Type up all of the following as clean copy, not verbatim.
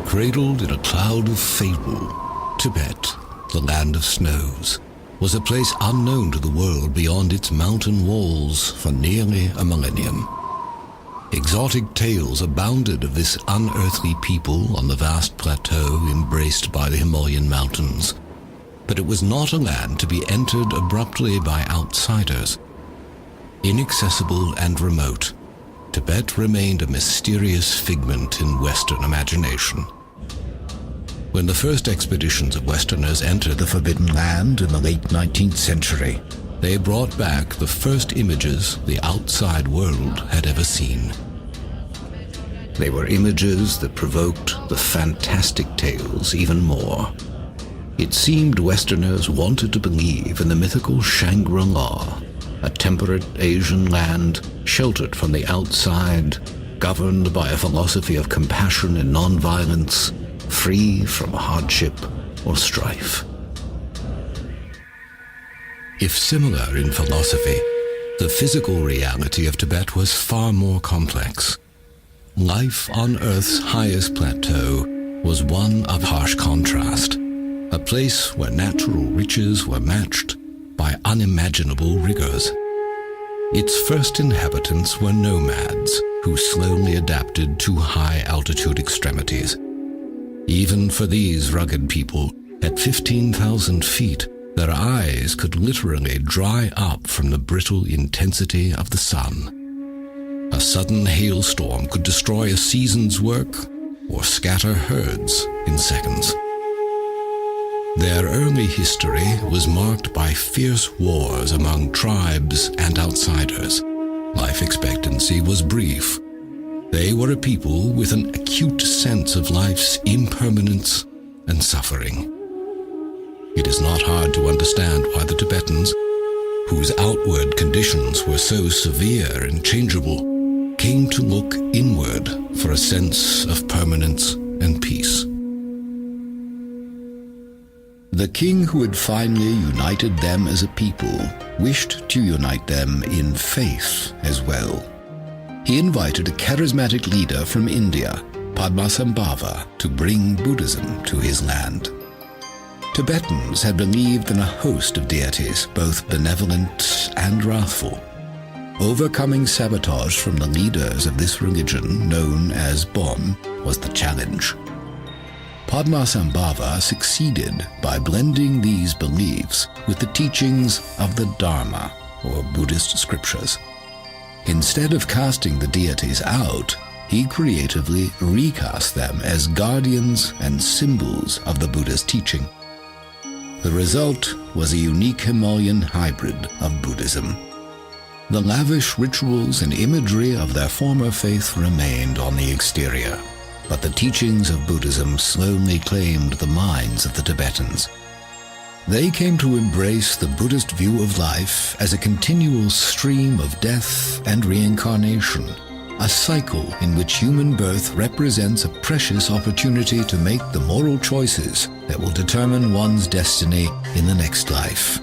Cradled in a cloud of fable, Tibet, the land of snows, was a place unknown to the world beyond its mountain walls for nearly a millennium. Exotic tales abounded of this unearthly people on the vast plateau embraced by the Himalayan mountains. But it was not a land to be entered abruptly by outsiders. Inaccessible and remote, Tibet remained a mysterious figment in Western imagination. When the first expeditions of Westerners entered the Forbidden Land in the late 19th century, they brought back the first images the outside world had ever seen. They were images that provoked the fantastic tales even more. It seemed Westerners wanted to believe in the mythical Shangri-La, a temperate Asian land sheltered from the outside, governed by a philosophy of compassion and non-violence, free from hardship or strife. If similar in philosophy, the physical reality of Tibet was far more complex. Life on Earth's highest plateau was one of harsh contrast, a place where natural riches were matched by unimaginable rigors. Its first inhabitants were nomads who slowly adapted to high-altitude extremities. Even for these rugged people, at 15,000 feet, their eyes could literally dry up from the brittle intensity of the sun. A sudden hailstorm could destroy a season's work or scatter herds in seconds. Their early history was marked by fierce wars among tribes and outsiders. Life expectancy was brief. They were a people with an acute sense of life's impermanence and suffering. It is not hard to understand why the Tibetans, whose outward conditions were so severe and changeable, came to look inward for a sense of permanence and peace. The king who had finally united them as a people wished to unite them in faith as well. He invited a charismatic leader from India, Padmasambhava, to bring Buddhism to his land. Tibetans had believed in a host of deities, both benevolent and wrathful. Overcoming sabotage from the leaders of this religion, known as Bon, was the challenge. Padmasambhava succeeded by blending these beliefs with the teachings of the Dharma, or Buddhist scriptures. Instead of casting the deities out, he creatively recast them as guardians and symbols of the Buddha's teaching. The result was a unique Himalayan hybrid of Buddhism. The lavish rituals and imagery of their former faith remained on the exterior, but the teachings of Buddhism slowly claimed the minds of the Tibetans. They came to embrace the Buddhist view of life as a continual stream of death and reincarnation, a cycle in which human birth represents a precious opportunity to make the moral choices that will determine one's destiny in the next life.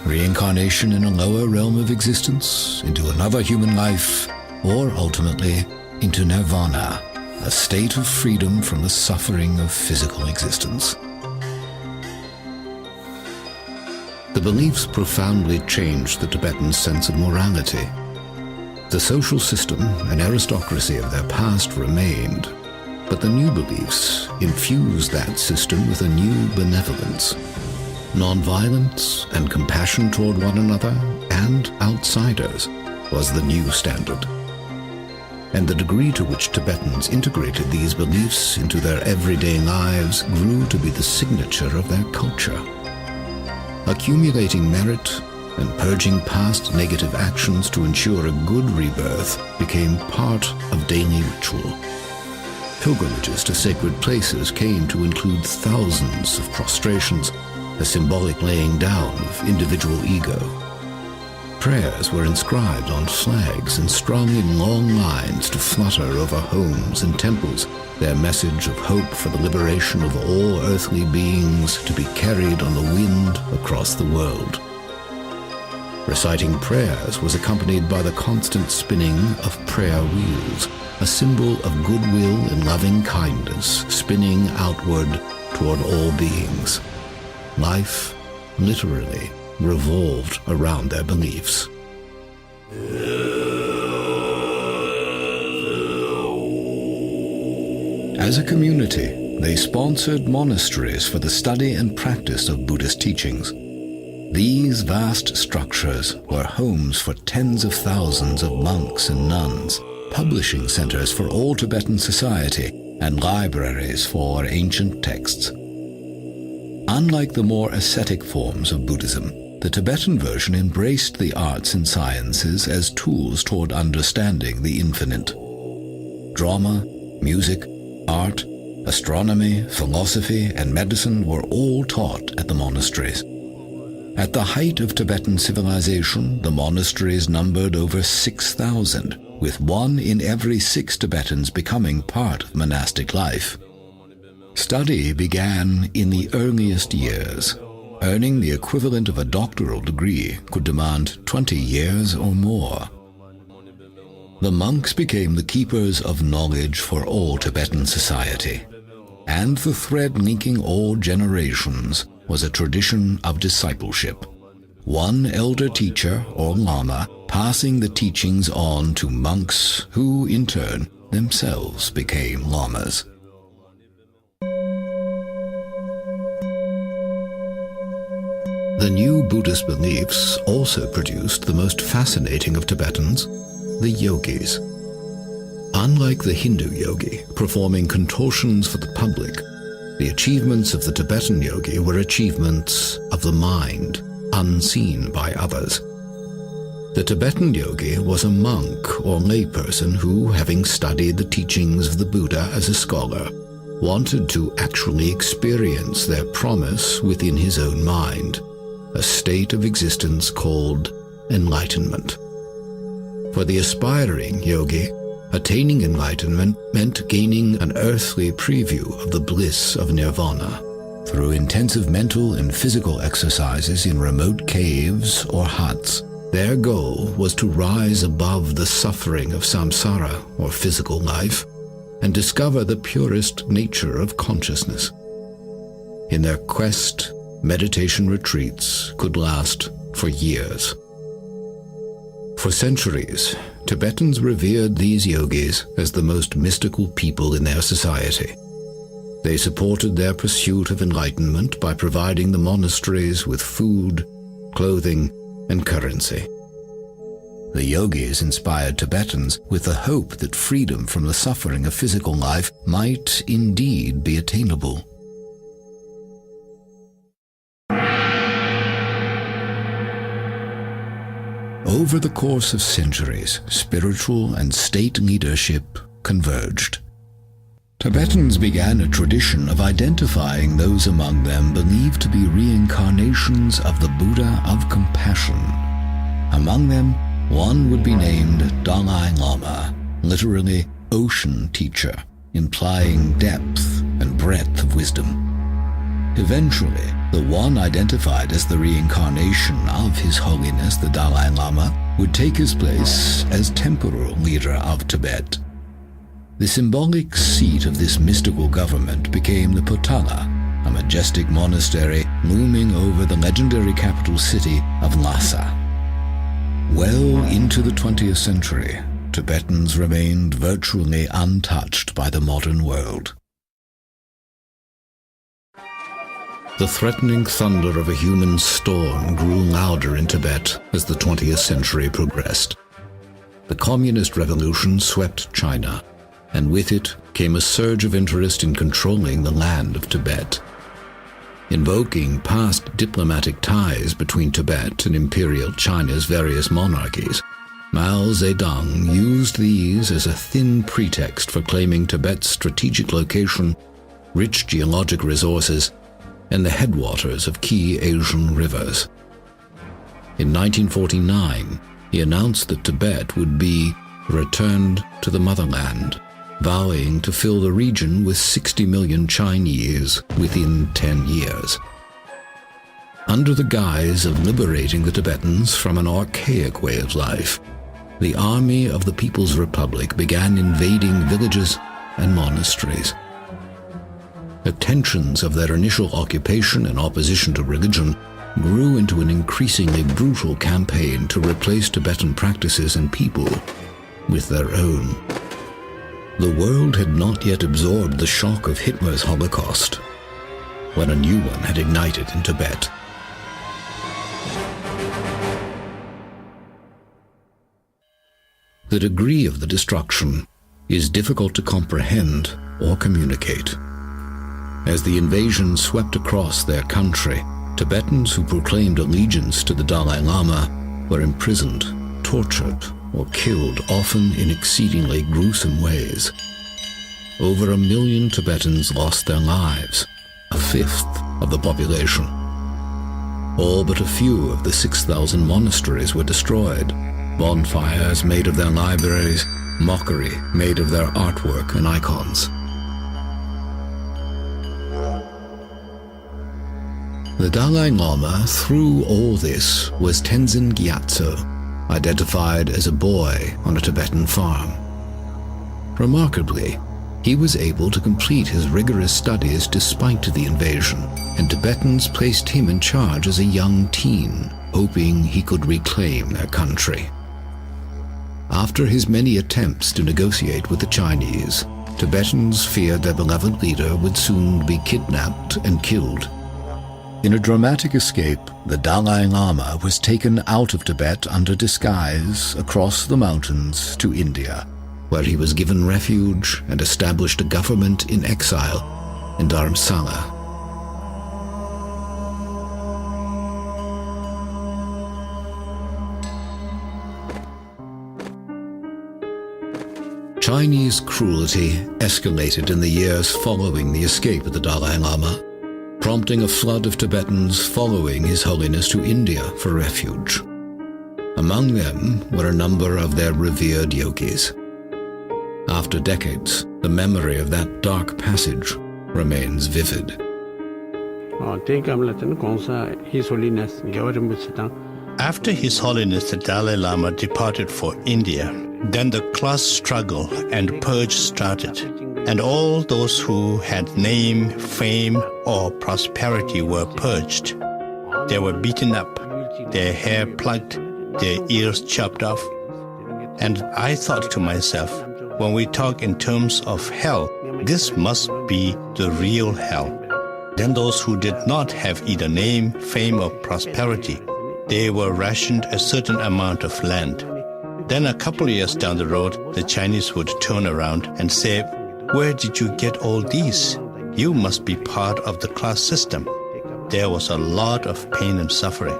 Reincarnation in a lower realm of existence, into another human life, or ultimately into nirvana, a state of freedom from the suffering of physical existence. The beliefs profoundly changed the Tibetans' sense of morality. The social system and aristocracy of their past remained, but the new beliefs infused that system with a new benevolence. Nonviolence and compassion toward one another and outsiders was the new standard. And the degree to which Tibetans integrated these beliefs into their everyday lives grew to be the signature of their culture. Accumulating merit and purging past negative actions to ensure a good rebirth became part of daily ritual. Pilgrimages to sacred places came to include thousands of prostrations, a symbolic laying down of individual ego. prayers were inscribed on flags and strung in long lines to flutter over homes and temples, their message of hope for the liberation of all earthly beings to be carried on the wind across the world. Reciting prayers was accompanied by the constant spinning of prayer wheels, a symbol of goodwill and loving kindness spinning outward toward all beings. Life, literally, revolved around their beliefs. As a community, they sponsored monasteries for the study and practice of Buddhist teachings. These vast structures were homes for tens of thousands of monks and nuns, publishing centers for all Tibetan society, and libraries for ancient texts. Unlike the more ascetic forms of Buddhism, the Tibetan version embraced the arts and sciences as tools toward understanding the infinite. Drama, music, art, astronomy, philosophy, and medicine were all taught at the monasteries. At the height of Tibetan civilization, the monasteries numbered over 6,000, with 1 in every 6 Tibetans becoming part of monastic life. Study began in the earliest years. Earning the equivalent of a doctoral degree could demand 20 years or more. The monks became the keepers of knowledge for all Tibetan society, and the thread linking all generations was a tradition of discipleship. One elder teacher or lama passing the teachings on to monks who, in turn, themselves became lamas. The new Buddhist beliefs also produced the most fascinating of Tibetans, the yogis. Unlike the Hindu yogi, performing contortions for the public, the achievements of the Tibetan yogi were achievements of the mind, unseen by others. The Tibetan yogi was a monk or layperson who, having studied the teachings of the Buddha as a scholar, wanted to actually experience their promise within his own mind, a state of existence called enlightenment. For the aspiring yogi, attaining enlightenment meant gaining an earthly preview of the bliss of nirvana. Through intensive mental and physical exercises in remote caves or huts, their goal was to rise above the suffering of samsara, or physical life, and discover the purest nature of consciousness. In their quest, meditation retreats could last for years. For centuries, Tibetans revered these yogis as the most mystical people in their society. They supported their pursuit of enlightenment by providing the monasteries with food, clothing, and currency. The yogis inspired Tibetans with the hope that freedom from the suffering of physical life might indeed be attainable. Over the course of centuries, spiritual and state leadership converged. Tibetans began a tradition of identifying those among them believed to be reincarnations of the Buddha of compassion. Among them, one would be named Dalai Lama, literally ocean teacher, implying depth and breadth of wisdom. Eventually, the one identified as the reincarnation of His Holiness the Dalai Lama would take his place as temporal leader of Tibet. The symbolic seat of this mystical government became the Potala, a majestic monastery looming over the legendary capital city of Lhasa. Well into the 20th century, Tibetans remained virtually untouched by the modern world. The threatening thunder of a human storm grew louder in Tibet as the 20th century progressed. The Communist Revolution swept China, and with it came a surge of interest in controlling the land of Tibet. Invoking past diplomatic ties between Tibet and Imperial China's various monarchies, Mao Zedong used these as a thin pretext for claiming Tibet's strategic location, rich geologic resources, and the headwaters of key Asian rivers. In 1949, he announced that Tibet would be returned to the motherland, vowing to fill the region with 60 million Chinese within 10 years. Under the guise of liberating the Tibetans from an archaic way of life, the Army of the People's Republic began invading villages and monasteries. The tensions of their initial occupation and opposition to religion grew into an increasingly brutal campaign to replace Tibetan practices and people with their own. The world had not yet absorbed the shock of Hitler's Holocaust, when a new one had ignited in Tibet. The degree of the destruction is difficult to comprehend or communicate. As the invasion swept across their country, Tibetans who proclaimed allegiance to the Dalai Lama were imprisoned, tortured, or killed, often in exceedingly gruesome ways. Over 1 million Tibetans lost their lives, a fifth of the population. All but a few of the 6,000 monasteries were destroyed, bonfires made of their libraries, mockery made of their artwork and icons. The Dalai Lama, through all this, was Tenzin Gyatso, identified as a boy on a Tibetan farm. Remarkably, he was able to complete his rigorous studies despite the invasion, and Tibetans placed him in charge as a young teen, hoping he could reclaim their country. After his many attempts to negotiate with the Chinese, Tibetans feared their beloved leader would soon be kidnapped and killed. In a dramatic escape, the Dalai Lama was taken out of Tibet under disguise across the mountains to India, where he was given refuge and established a government in exile in Dharamsala. Chinese cruelty escalated in the years following the escape of the Dalai Lama, prompting a flood of Tibetans following His Holiness to India for refuge. Among them were a number of their revered yogis. After decades, the memory of that dark passage remains vivid. After His Holiness the Dalai Lama departed for India, then the class struggle and purge started, and all those who had name, fame, or prosperity were purged. They were beaten up, their hair plucked, their ears chopped off. And I thought to myself, when we talk in terms of hell, this must be the real hell. Then those who did not have either name, fame, or prosperity, they were rationed a certain amount of land. Then a couple of years down the road, the Chinese would turn around and say, "Where did you get all these? You must be part of the class system." There was a lot of pain and suffering.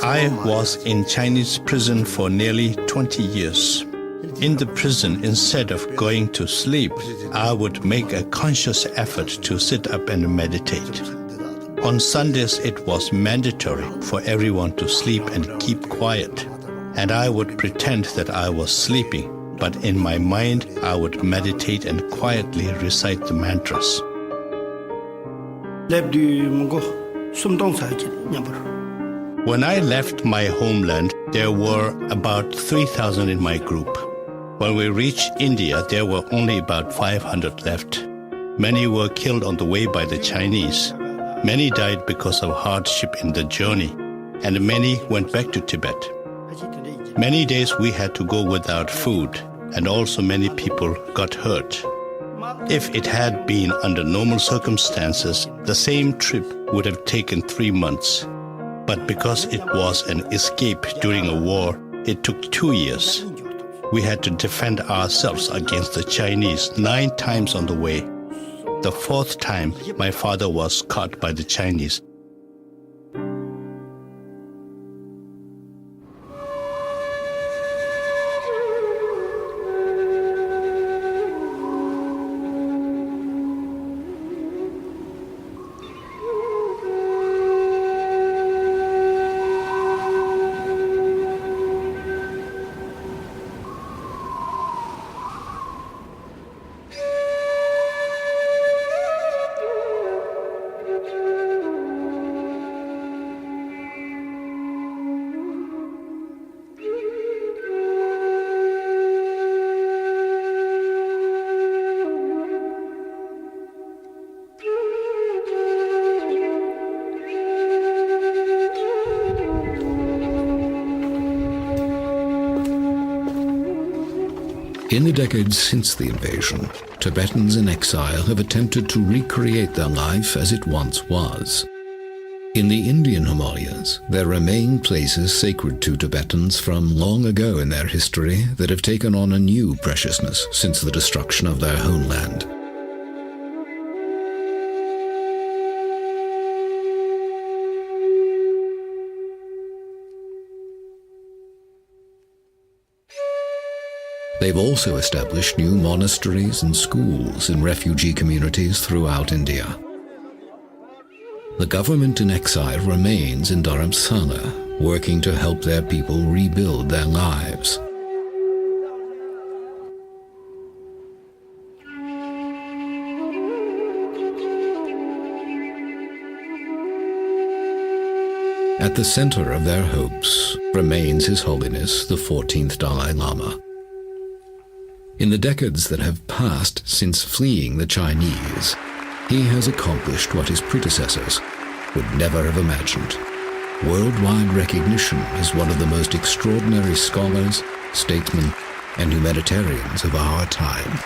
I was in Chinese prison for nearly 20 years. In the prison, instead of going to sleep, I would make a conscious effort to sit up and meditate. On Sundays, it was mandatory for everyone to sleep and keep quiet. And I would pretend that I was sleeping, but in my mind, I would meditate and quietly recite the mantras. When I left my homeland, there were about 3,000 in my group. When we reached India, there were only about 500 left. Many were killed on the way by the Chinese. Many died because of hardship in the journey, and many went back to Tibet. Many days we had to go without food, and also many people got hurt. If it had been under normal circumstances, the same trip would have taken 3 months. But because it was an escape during a war, it took 2 years. We had to defend ourselves against the Chinese 9 times on the way. The 4th time, my father was caught by the Chinese. In the decades since the invasion, Tibetans in exile have attempted to recreate their life as it once was. In the Indian Himalayas, there remain places sacred to Tibetans from long ago in their history that have taken on a new preciousness since the destruction of their homeland. They've also established new monasteries and schools in refugee communities throughout India. The government in exile remains in Dharamsala, working to help their people rebuild their lives. At the center of their hopes remains His Holiness the 14th Dalai Lama. In the decades that have passed since fleeing the Chinese, he has accomplished what his predecessors would never have imagined. Worldwide recognition as one of the most extraordinary scholars, statesmen, and humanitarians of our time.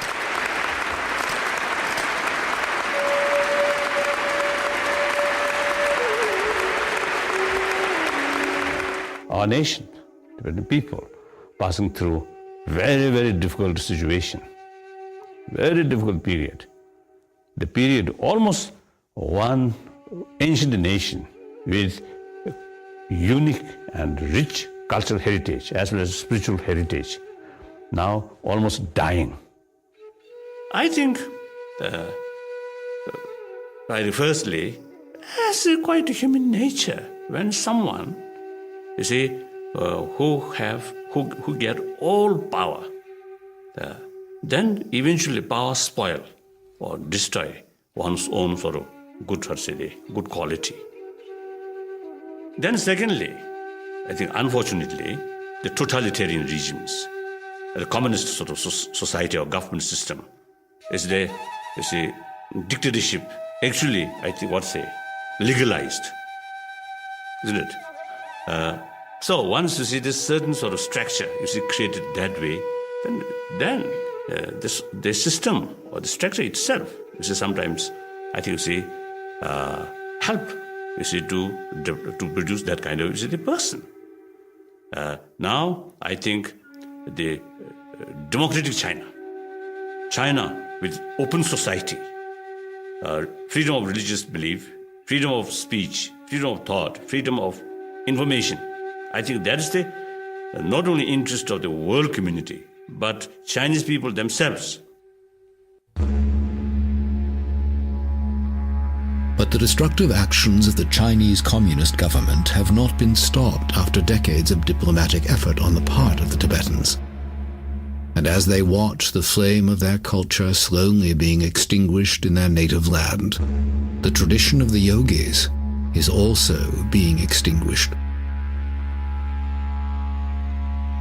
Our nation, Tibetan people, passing through very, very difficult situation, very difficult period. The period almost one ancient nation with unique and rich cultural heritage as well as spiritual heritage, now almost dying. I think, very firstly, as quite human nature, when someone, you see, who get all power, then eventually power spoil or destroy one's own sort of good quality. Then secondly, I think unfortunately, the totalitarian regimes, the communist sort of society or government system, is the dictatorship actually, I think, legalized, isn't it? So once you see this certain sort of structure, created that way, then the system or the structure itself, sometimes I think help to produce that kind of the person. Now I think the democratic China with open society, freedom of religious belief, freedom of speech, freedom of thought, freedom of information. I think that is the not only interest of the world community, but Chinese people themselves. But the destructive actions of the Chinese Communist government have not been stopped after decades of diplomatic effort on the part of the Tibetans. And as they watch the flame of their culture slowly being extinguished in their native land, the tradition of the yogis is also being extinguished.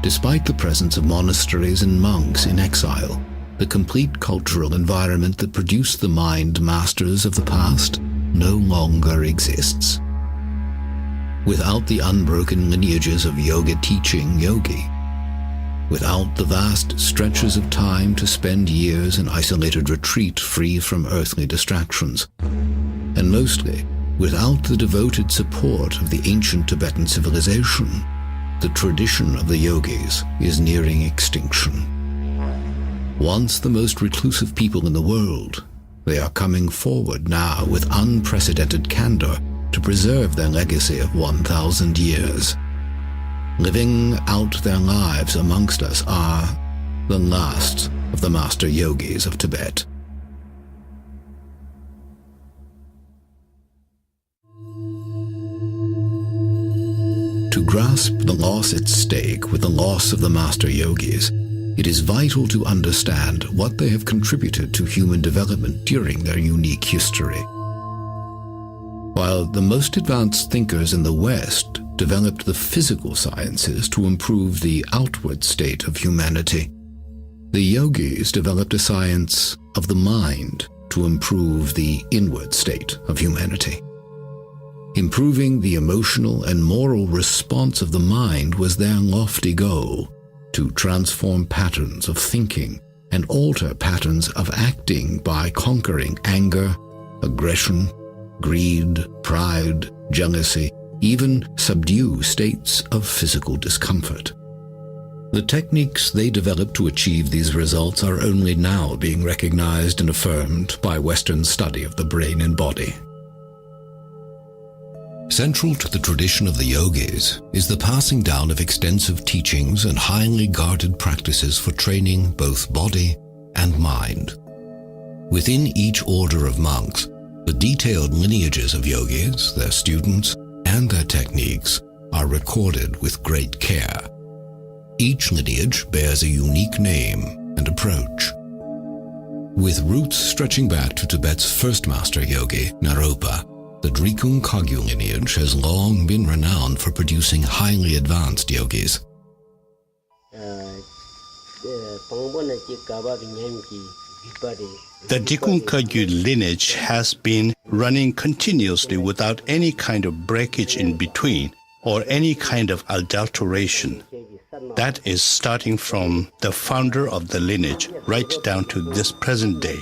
Despite the presence of monasteries and monks in exile, the complete cultural environment that produced the mind masters of the past no longer exists. Without the unbroken lineages of yoga teaching yogi, without the vast stretches of time to spend years in isolated retreat free from earthly distractions, and mostly without the devoted support of the ancient Tibetan civilization, the tradition of the yogis is nearing extinction. Once the most reclusive people in the world, they are coming forward now with unprecedented candor to preserve their legacy of 1,000 years. Living out their lives amongst us are the last of the master yogis of Tibet. To grasp the loss at stake with the loss of the master yogis, it is vital to understand what they have contributed to human development during their unique history. While the most advanced thinkers in the West developed the physical sciences to improve the outward state of humanity, the yogis developed a science of the mind to improve the inward state of humanity. Improving the emotional and moral response of the mind was their lofty goal, to transform patterns of thinking and alter patterns of acting by conquering anger, aggression, greed, pride, jealousy, even subdue states of physical discomfort. The techniques they developed to achieve these results are only now being recognized and affirmed by Western study of the brain and body. Central to the tradition of the yogis is the passing down of extensive teachings and highly guarded practices for training both body and mind. Within each order of monks, the detailed lineages of yogis, their students, and their techniques are recorded with great care. Each lineage bears a unique name and approach. With roots stretching back to Tibet's first master yogi, Naropa, the Drikung Kagyu lineage has long been renowned for producing highly advanced yogis. The Drikung Kagyu lineage has been running continuously without any kind of breakage in between or any kind of adulteration. That is starting from the founder of the lineage right down to this present day.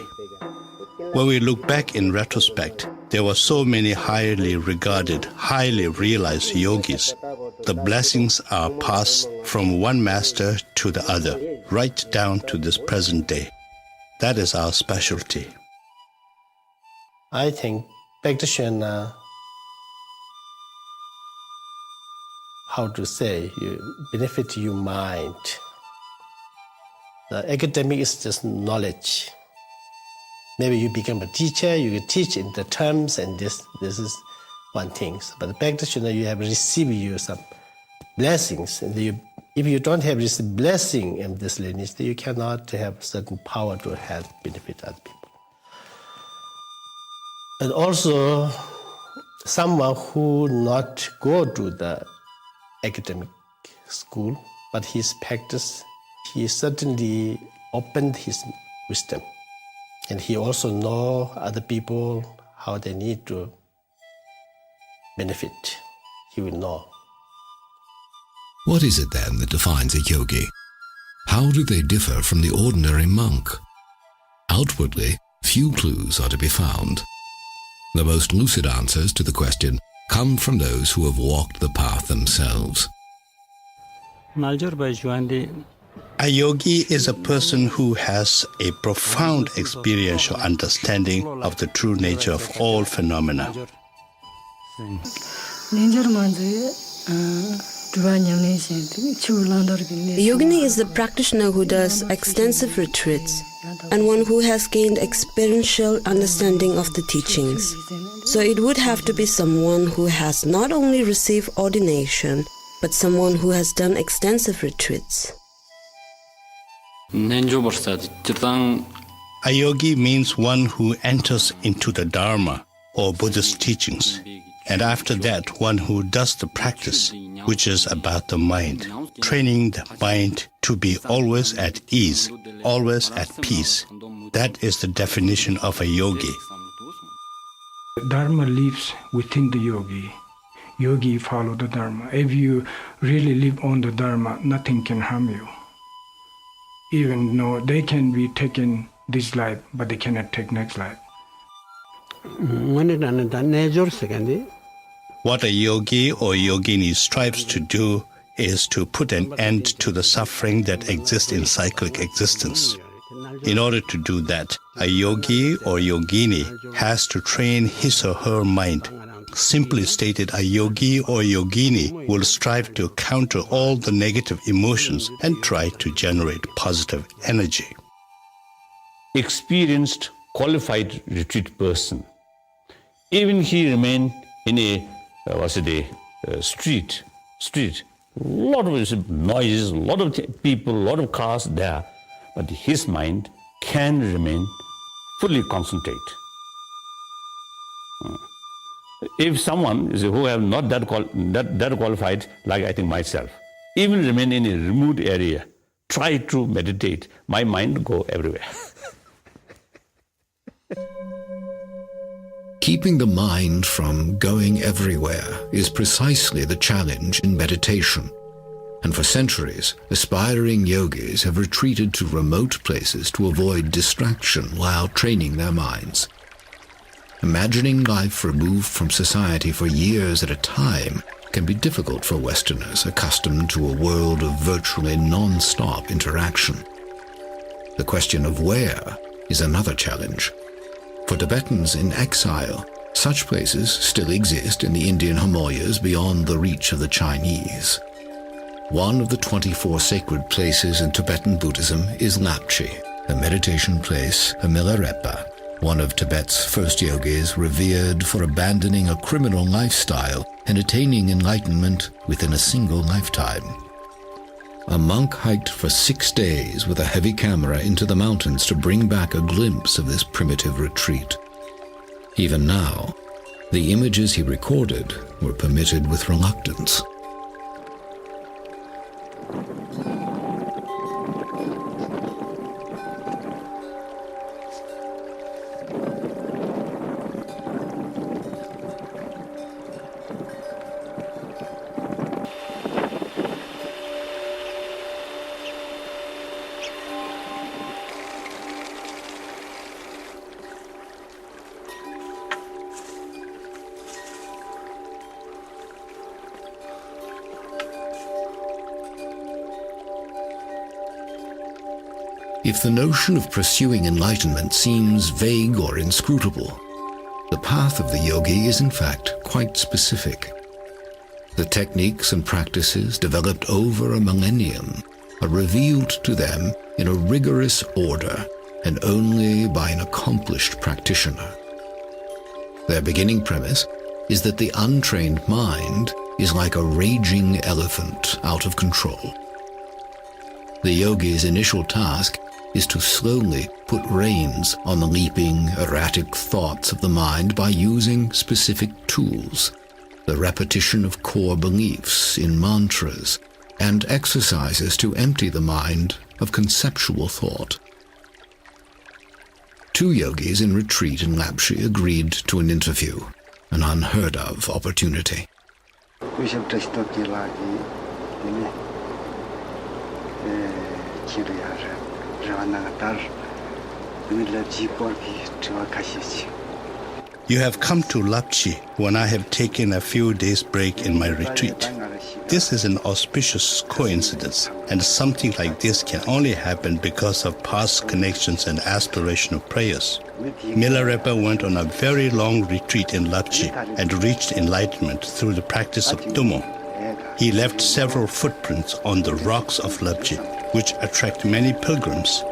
When we look back in retrospect, there were so many highly regarded, highly realized yogis. The blessings are passed from one master to the other, right down to this present day. That is our specialty. I think practitioner, how to say, you benefit your mind. The academic is just knowledge. Maybe you become a teacher, you can teach in the terms, and this is one thing. But the practitioner, you have received you some blessings, and if you don't have this blessing in this lineage, then you cannot have certain power to help benefit other people. And also, someone who not go to the academic school, but his practice, he certainly opened his wisdom. And he also know other people, how they need to benefit. He will know. What is it then that defines a yogi? How do they differ from the ordinary monk? Outwardly, few clues are to be found. The most lucid answers to the question come from those who have walked the path themselves. A yogi is a person who has a profound experiential understanding of the true nature of all phenomena. The yogini is the practitioner who does extensive retreats and one who has gained experiential understanding of the teachings. So it would have to be someone who has not only received ordination, but someone who has done extensive retreats. A yogi means one who enters into the Dharma or Buddhist teachings, and after that one who does the practice, which is about the mind, training the mind to be always at ease, always at peace. That is the definition of a yogi. Dharma lives within the yogi. Yogi follow the Dharma. If you really live on the Dharma, nothing can harm you. Even though they can be taken this life, but they cannot take next life. What a yogi or yogini strives to do is to put an end to the suffering that exists in cyclic existence. In order to do that, a yogi or yogini has to train his or her mind. Simply stated, a yogi or yogini will strive to counter all the negative emotions and try to generate positive energy. Experienced, qualified retreat person, even he remain in a street, lot of noises, a lot of people, a lot of cars there, but his mind can remain fully concentrate. If someone who have not that qualified, like I think myself, even remain in a remote area, try to meditate, my mind go everywhere. Keeping the mind from going everywhere is precisely the challenge in meditation. and for centuries, aspiring yogis have retreated to remote places to avoid distraction while training their minds. Imagining life removed from society for years at a time can be difficult for Westerners accustomed to a world of virtually non-stop interaction. The question of where is another challenge. For Tibetans in exile, such places still exist in the Indian Himalayas beyond the reach of the Chinese. One of the 24 sacred places in Tibetan Buddhism is Lapchi, a meditation place, a Milarepa, one of Tibet's first yogis revered for abandoning a criminal lifestyle and attaining enlightenment within a single lifetime. A monk hiked for 6 days with a heavy camera into the mountains to bring back a glimpse of this primitive retreat. Even now, the images he recorded were permitted with reluctance. If the notion of pursuing enlightenment seems vague or inscrutable, the path of the yogi is in fact quite specific. The techniques and practices developed over a millennium are revealed to them in a rigorous order and only by an accomplished practitioner. Their beginning premise is that the untrained mind is like a raging elephant out of control. The yogi's initial task is to slowly put reins on the leaping, erratic thoughts of the mind by using specific tools, the repetition of core beliefs in mantras, and exercises to empty the mind of conceptual thought. 2 yogis in retreat in Lapchi agreed to an interview, an unheard of opportunity. You have come to Lapchi when I have taken a few days break in my retreat. This is an auspicious coincidence, and something like this can only happen because of past connections and aspirational prayers. Milarepa went on a very long retreat in Lapchi and reached enlightenment through the practice of Tummo. He left several footprints on the rocks of Lapchi, which attract many pilgrims.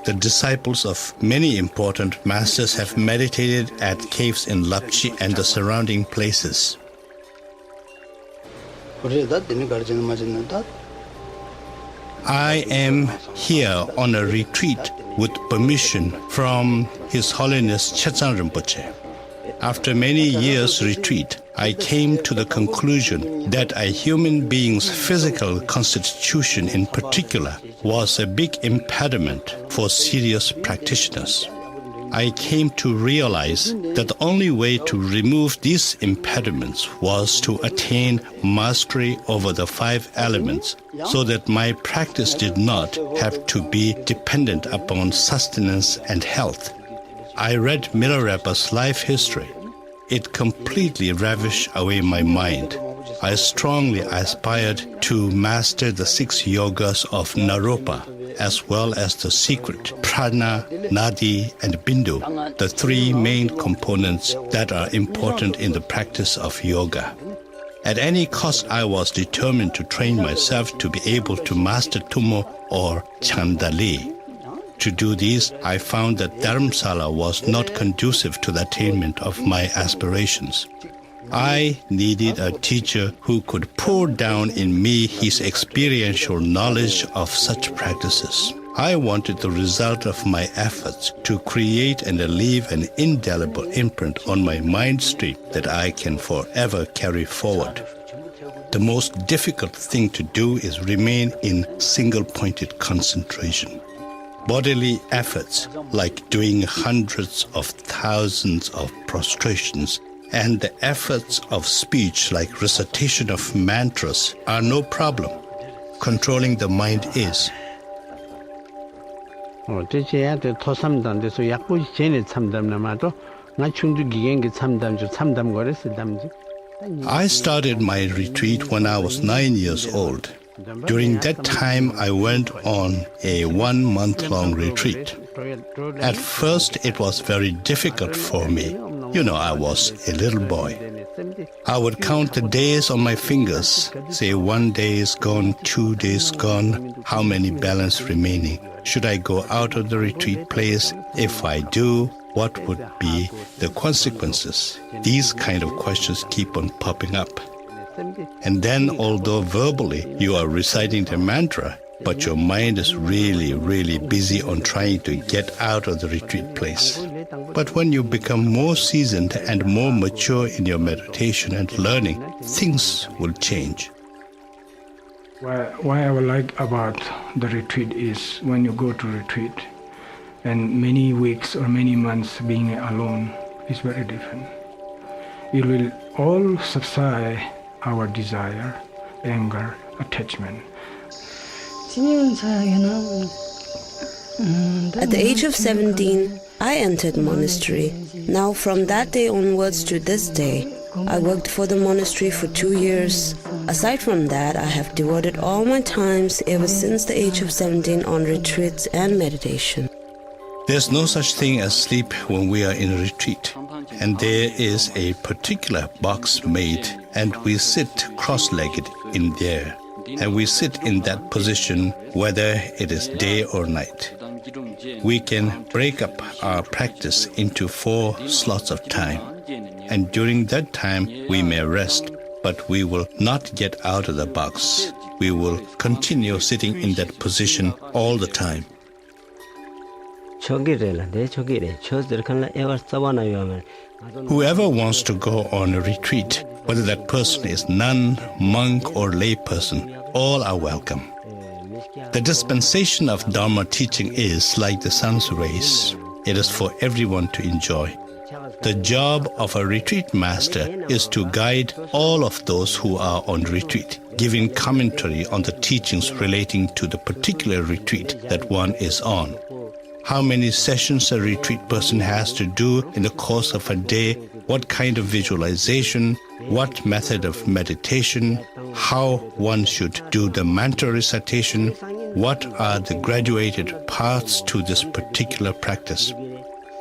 The disciples of many important masters have meditated at caves in Lapchi and the surrounding places. I am here on a retreat with permission from His Holiness Chetsang Rinpoche. After many years' retreat, I came to the conclusion that a human being's physical constitution in particular was a big impediment for serious practitioners. I came to realize that the only way to remove these impediments was to attain mastery over the 5 elements, so that my practice did not have to be dependent upon sustenance and health. I read Milarepa's life history. It completely ravished away my mind. I strongly aspired to master the 6 yogas of Naropa, as well as the secret prana, nadi, and bindu, the 3 main components that are important in the practice of yoga. At any cost, I was determined to train myself to be able to master Tummo or Chandali. To do this, I found that Dharamsala was not conducive to the attainment of my aspirations. I needed a teacher who could pour down in me his experiential knowledge of such practices. I wanted the result of my efforts to create and leave an indelible imprint on my mind stream that I can forever carry forward. The most difficult thing to do is remain in single-pointed concentration. bodily efforts like doing hundreds of thousands of prostrations and the efforts of speech like recitation of mantras are no problem. Controlling the mind is. I started my retreat when I was 9 years old. During that time, I went on a 1-month-long retreat. At first, it was very difficult for me. I was a little boy. I would count the days on my fingers, say 1 day is gone, 2 days gone, how many balance remaining? Should I go out of the retreat place? If I do, what would be the consequences? These kind of questions keep on popping up. And then, although verbally you are reciting the mantra, but your mind is really, really busy on trying to get out of the retreat place. But when you become more seasoned and more mature in your meditation and learning, things will change. Why I would like about the retreat is when you go to retreat and many weeks or many months being alone is very different. It will all subside our desire, anger, attachment. At the age of 17, I entered monastery. Now from that day onwards to this day, I worked for the monastery for 2 years. Aside from that, I have devoted all my times ever since the age of 17 on retreats and meditation. There's no such thing as sleep when we are in a retreat. And there is a particular box made, and we sit cross-legged in there. And we sit in that position whether it is day or night. We can break up our practice into 4 slots of time. And during that time, we may rest, but we will not get out of the box. We will continue sitting in that position all the time. Whoever wants to go on a retreat, whether that person is nun, monk, or lay person, all are welcome. The dispensation of Dharma teaching is like the sun's rays. It is for everyone to enjoy. The job of a retreat master is to guide all of those who are on retreat, giving commentary on the teachings relating to the particular retreat that one is on. How many sessions a retreat person has to do in the course of a day, what kind of visualization, what method of meditation, how one should do the mantra recitation, what are the graduated paths to this particular practice.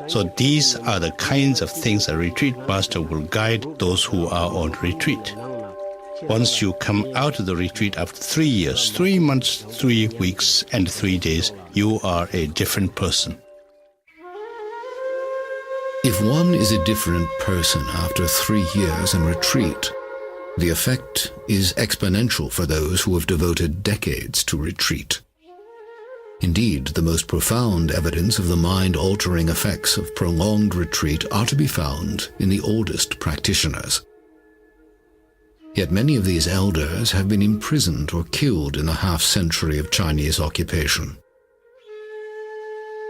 So these are the kinds of things a retreat master will guide those who are on retreat. Once you come out of the retreat after 3 years, 3 months, 3 weeks, and 3 days, you are a different person. If one is a different person after 3 years in retreat, the effect is exponential for those who have devoted decades to retreat. Indeed, the most profound evidence of the mind-altering effects of prolonged retreat are to be found in the oldest practitioners. Yet many of these elders have been imprisoned or killed in the half-century of Chinese occupation.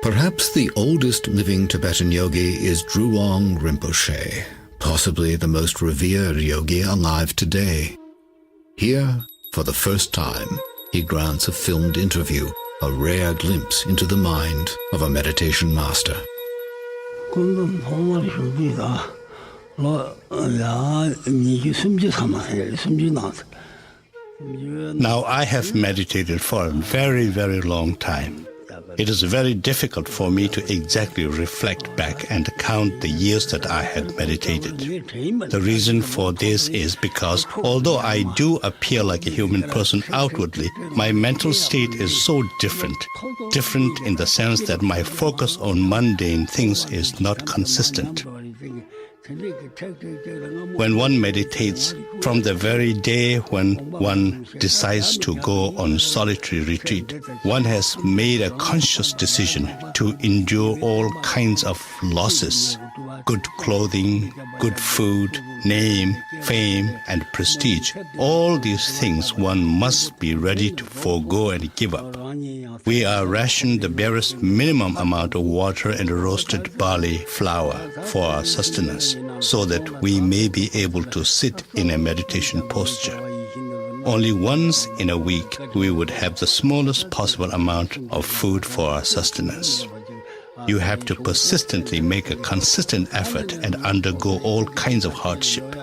Perhaps the oldest living Tibetan yogi is Drulong Rinpoche, possibly the most revered yogi alive today. Here, for the first time, he grants a filmed interview, a rare glimpse into the mind of a meditation master. Now I have meditated for a very, very long time. It is very difficult for me to exactly reflect back and count the years that I had meditated. The reason for this is because although I do appear like a human person outwardly, my mental state is so different. Different in the sense that my focus on mundane things is not consistent. When one meditates, from the very day when one decides to go on solitary retreat, one has made a conscious decision to endure all kinds of losses: good clothing, good food, name, fame, and prestige. All these things one must be ready to forego and give up. We are rationed the barest minimum amount of water and roasted barley flour for our sustenance, so that we may be able to sit in a meditation posture. Only once in a week we would have the smallest possible amount of food for our sustenance. You have to persistently make a consistent effort and undergo all kinds of hardship.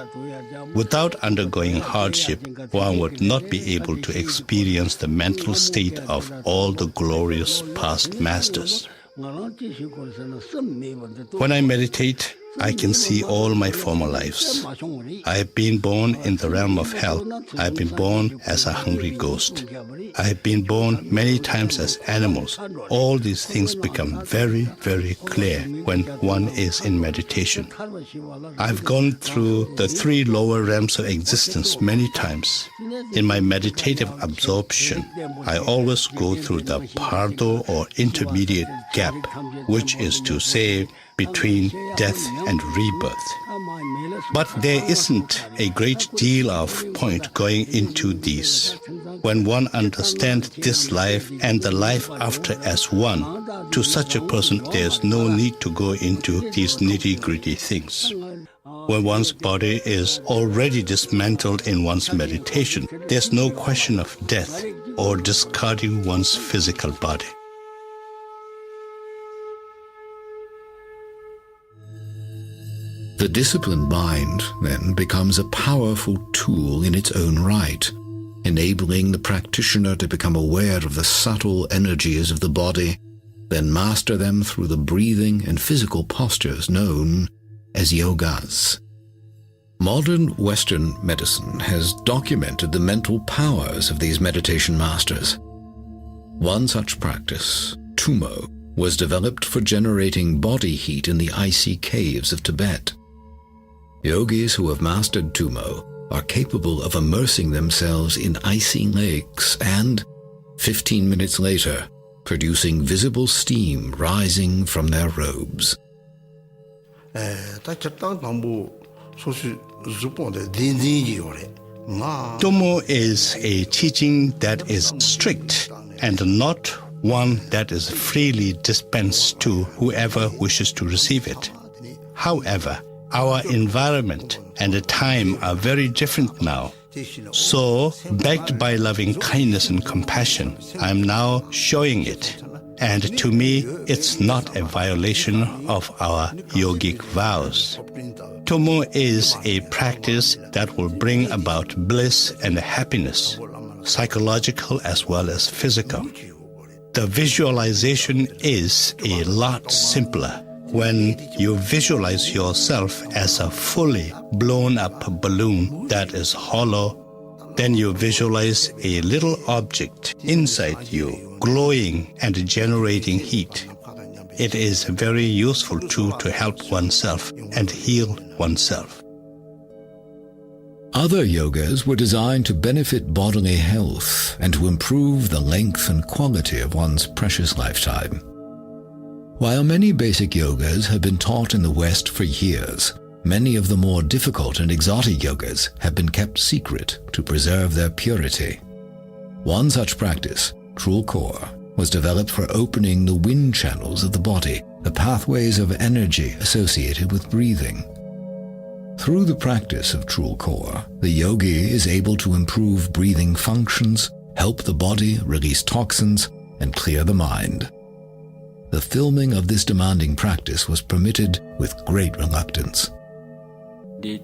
Without undergoing hardship, one would not be able to experience the mental state of all the glorious past masters. When I meditate, I can see all my former lives. I have been born in the realm of hell. I have been born as a hungry ghost. I have been born many times as animals. All these things become very, very clear when one is in meditation. I've gone through the 3 lower realms of existence many times. In my meditative absorption, I always go through the pardo or intermediate gap, which is to say, between death and rebirth. But there isn't a great deal of point going into these. When one understands this life and the life after as one, to such a person there's no need to go into these nitty-gritty things. When one's body is already dismantled in one's meditation, there's no question of death or discarding one's physical body. The disciplined mind, then, becomes a powerful tool in its own right, enabling the practitioner to become aware of the subtle energies of the body, then master them through the breathing and physical postures known as yogas. Modern Western medicine has documented the mental powers of these meditation masters. One such practice, Tumo, was developed for generating body heat in the icy caves of Tibet. Yogis who have mastered Tumo are capable of immersing themselves in icy lakes and, 15 minutes later, producing visible steam rising from their robes. Tumo is a teaching that is strict and not one that is freely dispensed to whoever wishes to receive it. However, our environment and the time are very different now. So, backed by loving kindness and compassion, I am now showing it. And to me, it's not a violation of our yogic vows. Tumo is a practice that will bring about bliss and happiness, psychological as well as physical. The visualization is a lot simpler. When you visualize yourself as a fully blown up balloon that is hollow, then you visualize a little object inside you, glowing and generating heat. It is a very useful tool to help oneself and heal oneself. Other yogas were designed to benefit bodily health and to improve the length and quality of one's precious lifetime. While many basic yogas have been taught in the West for years, many of the more difficult and exotic yogas have been kept secret to preserve their purity. One such practice, Trulkor, was developed for opening the wind channels of the body, the pathways of energy associated with breathing. Through the practice of Trulkor, the yogi is able to improve breathing functions, help the body release toxins, and clear the mind. The filming of this demanding practice was permitted with great reluctance. In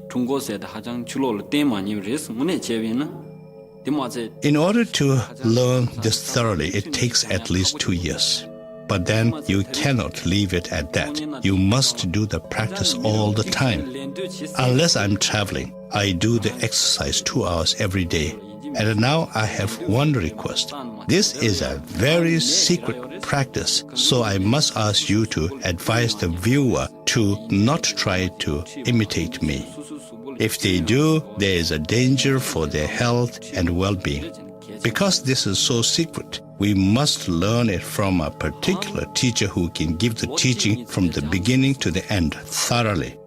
order to learn this thoroughly, it takes at least 2 years. But then you cannot leave it at that. You must do the practice all the time. Unless I'm traveling, I do the exercise 2 hours every day. And now I have one request. This is a very secret practice, so I must ask you to advise the viewer to not try to imitate me. If they do, there is a danger for their health and well-being. Because this is so secret, we must learn it from a particular teacher who can give the teaching from the beginning to the end thoroughly.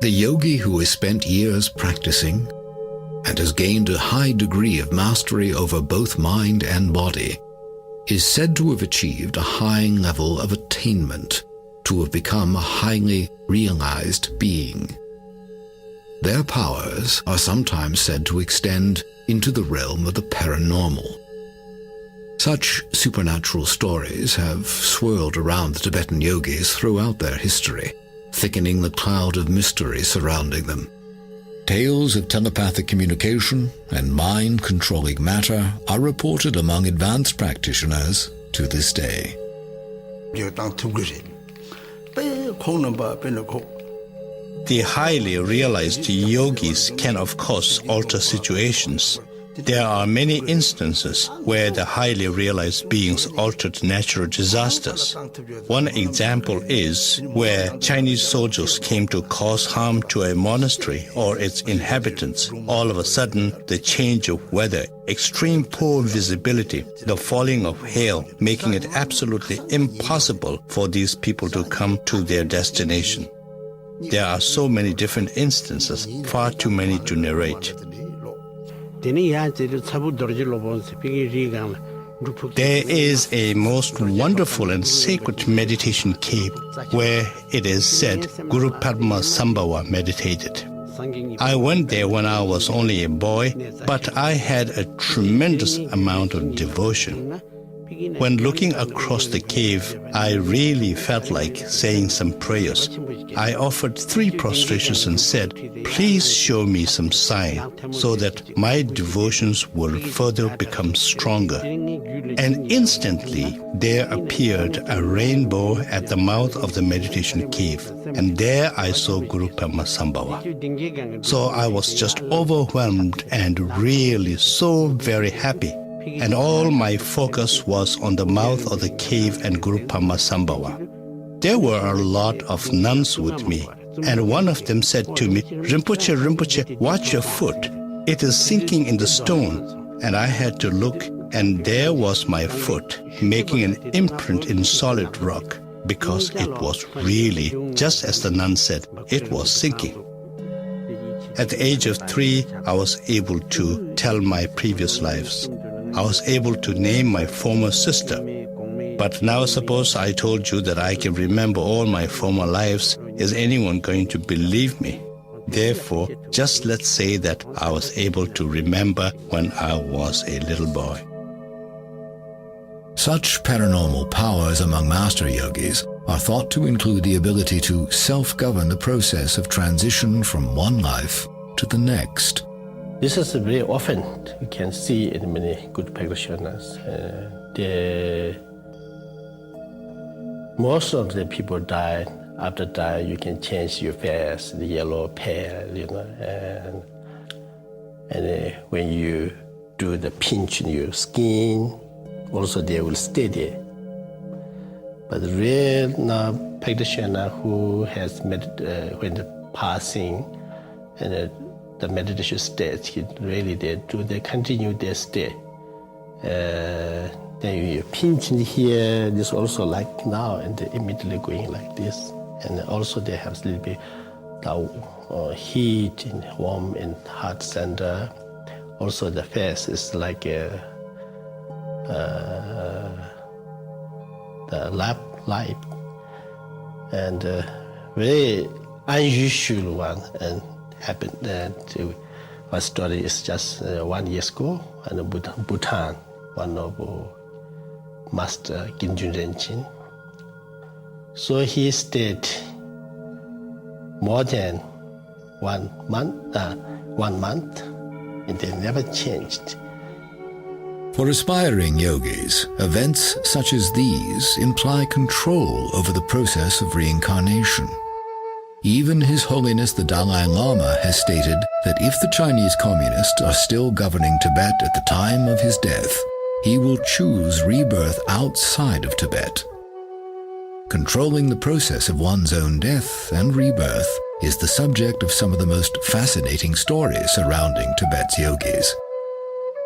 The yogi who has spent years practicing and has gained a high degree of mastery over both mind and body is said to have achieved a high level of attainment to have become a highly realized being. Their powers are sometimes said to extend into the realm of the paranormal. Such supernatural stories have swirled around the Tibetan yogis throughout their history, thickening the cloud of mystery surrounding them. Tales of telepathic communication and mind-controlling matter are reported among advanced practitioners to this day. The highly realized yogis can, of course, alter situations. There are many instances where the highly realized beings altered natural disasters. One example is where Chinese soldiers came to cause harm to a monastery or its inhabitants. All of a sudden, the change of weather, extreme poor visibility, the falling of hail, making it absolutely impossible for these people to come to their destination. There are so many different instances, far too many to narrate. There is a most wonderful and sacred meditation cave where it is said Guru Padma Sambhava meditated. I went there when I was only a boy, but I had a tremendous amount of devotion. When looking across the cave, I really felt like saying some prayers. I offered 3 prostrations and said, "Please show me some sign so that my devotions will further become stronger." And instantly there appeared a rainbow at the mouth of the meditation cave, and there I saw Guru Padma Sambhava. So I was just overwhelmed and really so very happy. And all my focus was on the mouth of the cave and Guru Padma Sambhava. There were a lot of nuns with me, and one of them said to me, "Rinpoche, Rinpoche, watch your foot. It is sinking in the stone." And I had to look, and there was my foot, making an imprint in solid rock, because it was really, just as the nun said, it was sinking. At the age of 3, I was able to tell my previous lives. I was able to name my former sister. But now suppose I told you that I can remember all my former lives. Is anyone going to believe me? Therefore, just let's say that I was able to remember when I was a little boy. Such paranormal powers among master yogis are thought to include the ability to self-govern the process of transition from one life to the next. This is very often you can see in many good practitioners. Most of the people die. After dying, you can change your face, the yellow, pale, and when you do the pinch in your skin, also they will stay there. But the real practitioner who has when the passing and the meditation state, they continue their stay. Then you pinch in here, this also like now, and they immediately going like this. And also they have a little bit heat and warm in heart center. Also the face is like the lap light, and very unusual one. And happened one story is just 1 year ago in Bhutan, one of Master Ginjun Renchin. So he stayed more than 1 month, and they never changed. For aspiring yogis, events such as these imply control over the process of reincarnation. Even His Holiness the Dalai Lama has stated that if the Chinese communists are still governing Tibet at the time of his death, he will choose rebirth outside of Tibet. Controlling the process of one's own death and rebirth is the subject of some of the most fascinating stories surrounding Tibet's yogis.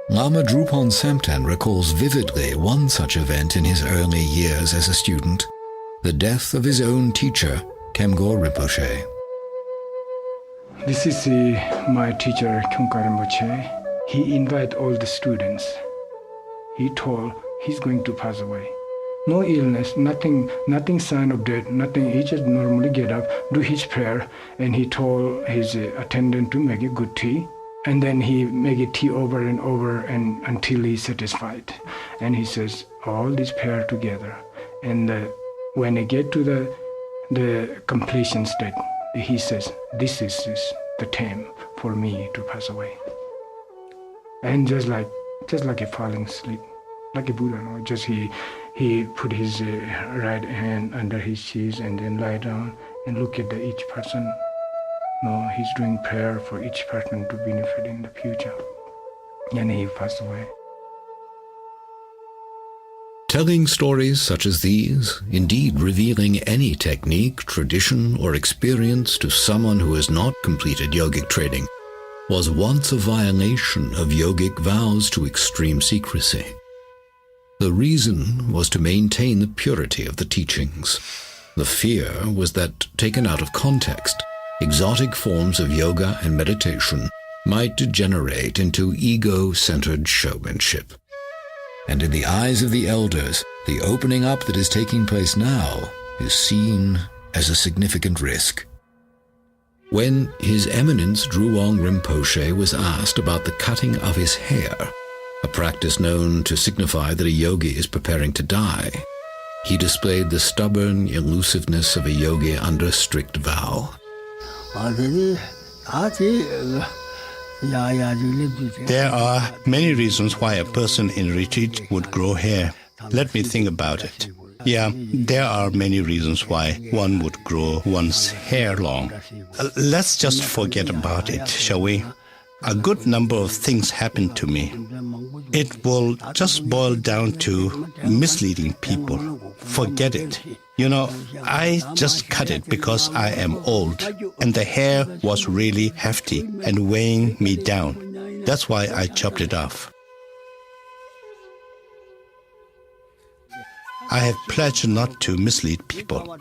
Lama Drupon Samten recalls vividly one such event in his early years as a student, the death of his own teacher, Kemgor Rinpoche. This is my teacher, Kemgor Rinpoche. He invited all the students. He told he's going to pass away. no illness, nothing sign of death, nothing. He just normally get up, do his prayer, and he told his attendant to make a good tea. And then he make a tea over and over and until he's satisfied. And he says, all this prayer together. And when he get to the completion state, he says, this is the time for me to pass away. And just like a falling asleep, like a Buddha, no? Just he put his right hand under his chest and then lie down and look at each person. No, he's doing prayer for each person to benefit in the future. And he passed away. Telling stories such as these, indeed revealing any technique, tradition, or experience to someone who has not completed yogic training, was once a violation of yogic vows to extreme secrecy. The reason was to maintain the purity of the teachings. The fear was that, taken out of context, exotic forms of yoga and meditation might degenerate into ego-centered showmanship. And in the eyes of the elders, the opening up that is taking place now is seen as a significant risk. When His Eminence Drulong Rinpoche was asked about the cutting of his hair, a practice known to signify that a yogi is preparing to die, he displayed the stubborn elusiveness of a yogi under strict vow. There are many reasons why a person in retreat would grow hair. Let me think about it. Yeah, there are many reasons why one would grow one's hair long. Let's just forget about it, shall we? A good number of things happened to me. It will just boil down to misleading people. Forget it. You know, I just cut it because I am old, and the hair was really hefty and weighing me down. That's why I chopped it off. I have pledged not to mislead people.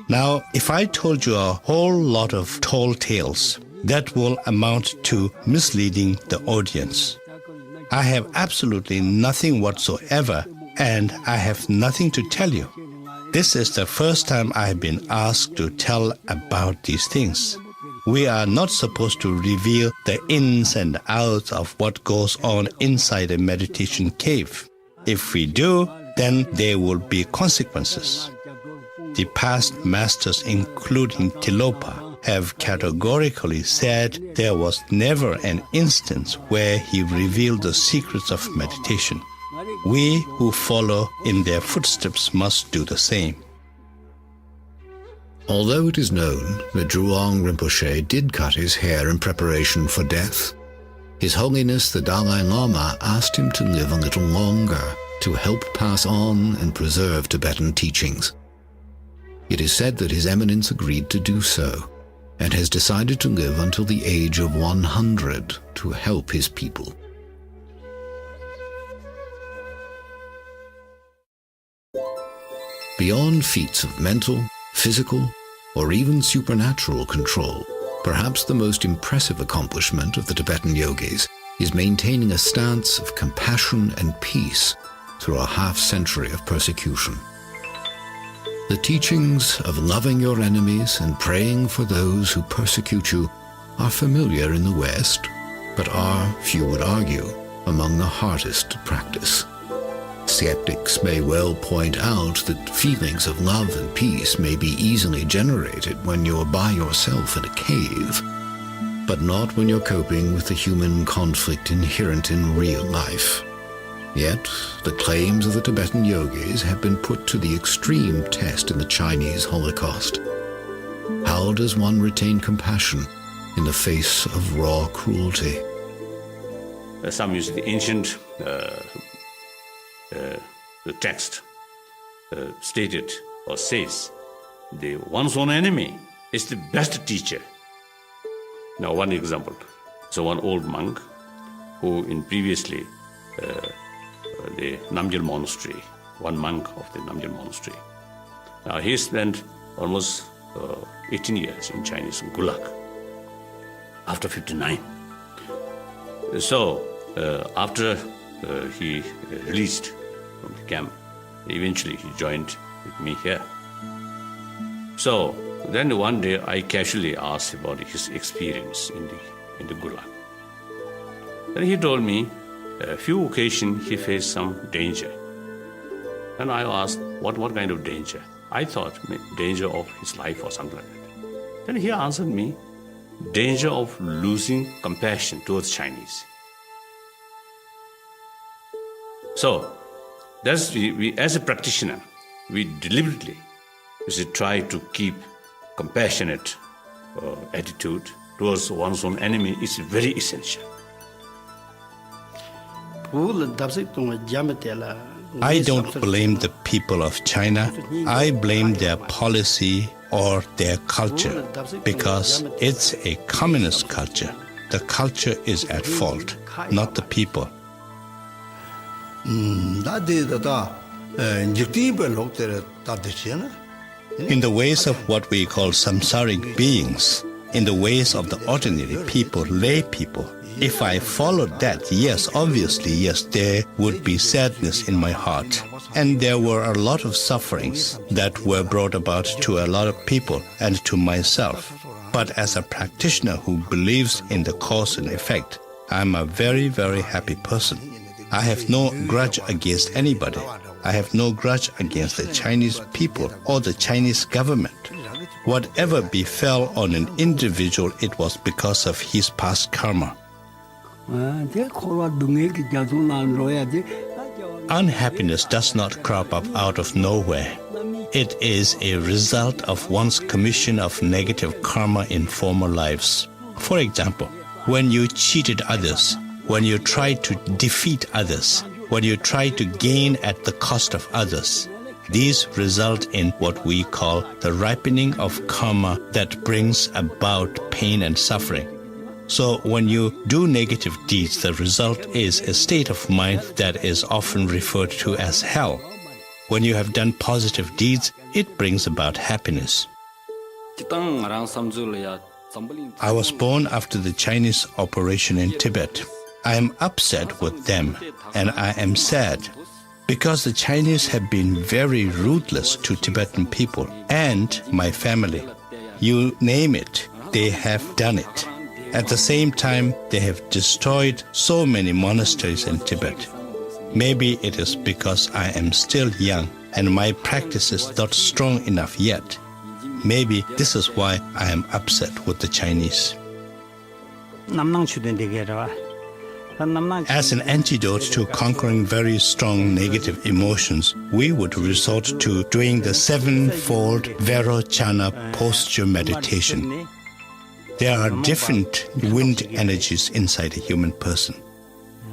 Now, if I told you a whole lot of tall tales, that will amount to misleading the audience. I have absolutely nothing whatsoever, and I have nothing to tell you. This is the first time I have been asked to tell about these things. We are not supposed to reveal the ins and outs of what goes on inside a meditation cave. If we do, then there will be consequences. The past masters, including Tilopa, have categorically said there was never an instance where he revealed the secrets of meditation. We who follow in their footsteps must do the same. Although it is known that Drulong Rinpoche did cut his hair in preparation for death, His Holiness the Dalai Lama asked him to live a little longer to help pass on and preserve Tibetan teachings. It is said that His Eminence agreed to do so, and has decided to live until the age of 100 to help his people. Beyond feats of mental, physical, or even supernatural control, perhaps the most impressive accomplishment of the Tibetan yogis is maintaining a stance of compassion and peace through a half-century of persecution. The teachings of loving your enemies and praying for those who persecute you are familiar in the West, but are, few would argue, among the hardest to practice. Skeptics may well point out that feelings of love and peace may be easily generated when you're by yourself in a cave, but not when you're coping with the human conflict inherent in real life. Yet, the claims of the Tibetan yogis have been put to the extreme test in the Chinese Holocaust. How does one retain compassion in the face of raw cruelty? Some use the ancient the text stated or says, one's own enemy is the best teacher. Now, one example. So one old monk who in previously the Namgyal monastery, one monk of the Namgyal monastery. Now he spent almost 18 years in Chinese Gulag after 59. So after he released from the camp, Eventually, he joined with me here. So then one day I casually asked about his experience in the Gulag. Then he told me a few occasions he faced some danger. And I asked, what kind of danger? I thought danger of his life or something like that. Then he answered me, danger of losing compassion towards Chinese. So, that's we as a practitioner, we deliberately should try to keep compassionate attitude towards one's own enemy is very essential. I don't blame the people of China. I blame their policy or their culture because it's a communist culture. The culture is at fault, not the people. In the ways of what we call samsaric beings, in the ways of the ordinary people, lay people, if I followed that, yes, obviously, yes, there would be sadness in my heart. And there were a lot of sufferings that were brought about to a lot of people and to myself. But as a practitioner who believes in the cause and effect, I'm a very, very happy person. I have no grudge against anybody. I have no grudge against the Chinese people or the Chinese government. Whatever befell on an individual, it was because of his past karma. Unhappiness does not crop up out of nowhere. It is a result of one's commission of negative karma in former lives. For example, when you cheated others, when you tried to defeat others, when you try to gain at the cost of others, these result in what we call the ripening of karma that brings about pain and suffering. So when you do negative deeds, the result is a state of mind that is often referred to as hell. When you have done positive deeds, it brings about happiness. I was born after the Chinese operation in Tibet. I am upset with them, and I am sad because the Chinese have been very ruthless to Tibetan people and my family. You name it, they have done it. At the same time, they have destroyed so many monasteries in Tibet. Maybe it is because I am still young and my practice is not strong enough yet. Maybe this is why I am upset with the Chinese. As an antidote to conquering very strong negative emotions, we would resort to doing the sevenfold Vairocana posture meditation. There are different wind energies inside a human person.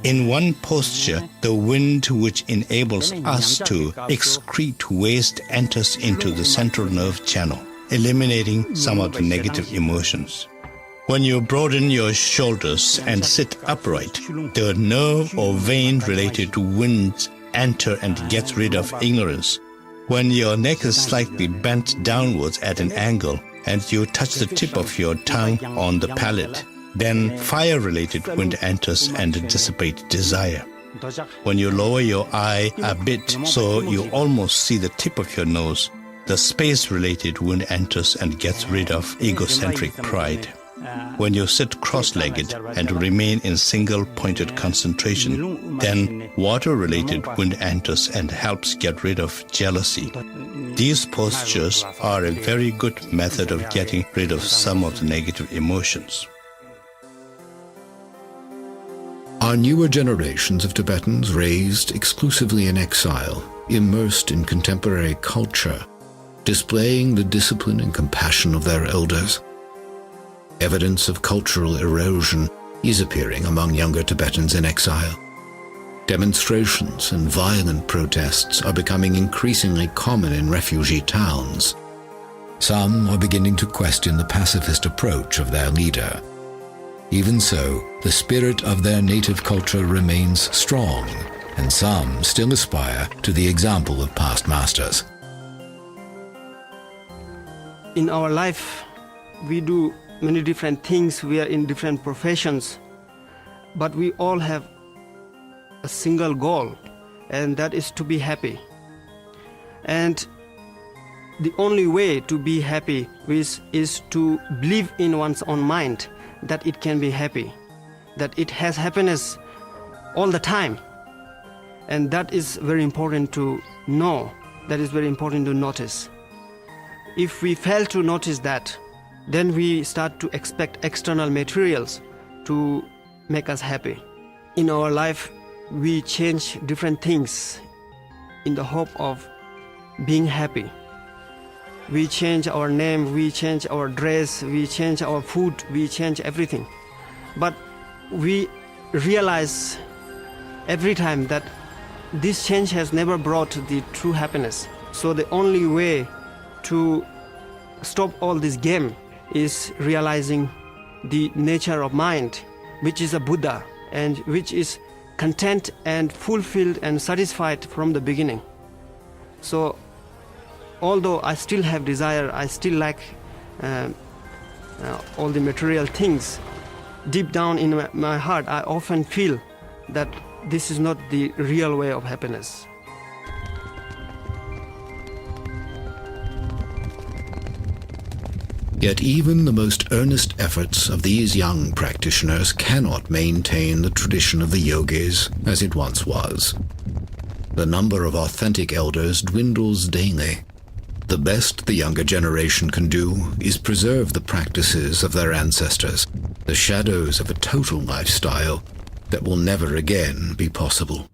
In one posture, the wind which enables us to excrete waste enters into the central nerve channel, eliminating some of the negative emotions. When you broaden your shoulders and sit upright, the nerve or vein-related winds enter and get rid of ignorance. When your neck is slightly bent downwards at an angle and you touch the tip of your tongue on the palate, then fire-related wind enters and dissipates desire. When you lower your eye a bit so you almost see the tip of your nose, the space-related wind enters and gets rid of egocentric pride. When you sit cross-legged and remain in single-pointed concentration, then water-related wind enters and helps get rid of jealousy. These postures are a very good method of getting rid of some of the negative emotions. Are newer generations of Tibetans raised exclusively in exile, immersed in contemporary culture, displaying the discipline and compassion of their elders? Evidence of cultural erosion is appearing among younger Tibetans in exile. Demonstrations and violent protests are becoming increasingly common in refugee towns. Some are beginning to question the pacifist approach of their leader. Even so, the spirit of their native culture remains strong, and some still aspire to the example of past masters. In our life, we do many different things. We are in different professions, but we all have a single goal, and that is to be happy. And the only way to be happy is to believe in one's own mind that it can be happy, that it has happiness all the time. And that is very important to know, that is very important to notice. If we fail to notice that, then we start to expect external materials to make us happy. In our life, we change different things in the hope of being happy. We change our name, we change our dress, we change our food, we change everything. But we realize every time that this change has never brought the true happiness. So the only way to stop all this game is realizing the nature of mind, which is a Buddha and which is content and fulfilled and satisfied from the beginning. So although I still have desire, I still lack all the material things, deep down in my heart I often feel that this is not the real way of happiness. Yet even the most earnest efforts of these young practitioners cannot maintain the tradition of the yogis as it once was. The number of authentic elders dwindles daily. The best the younger generation can do is preserve the practices of their ancestors, the shadows of a total lifestyle that will never again be possible.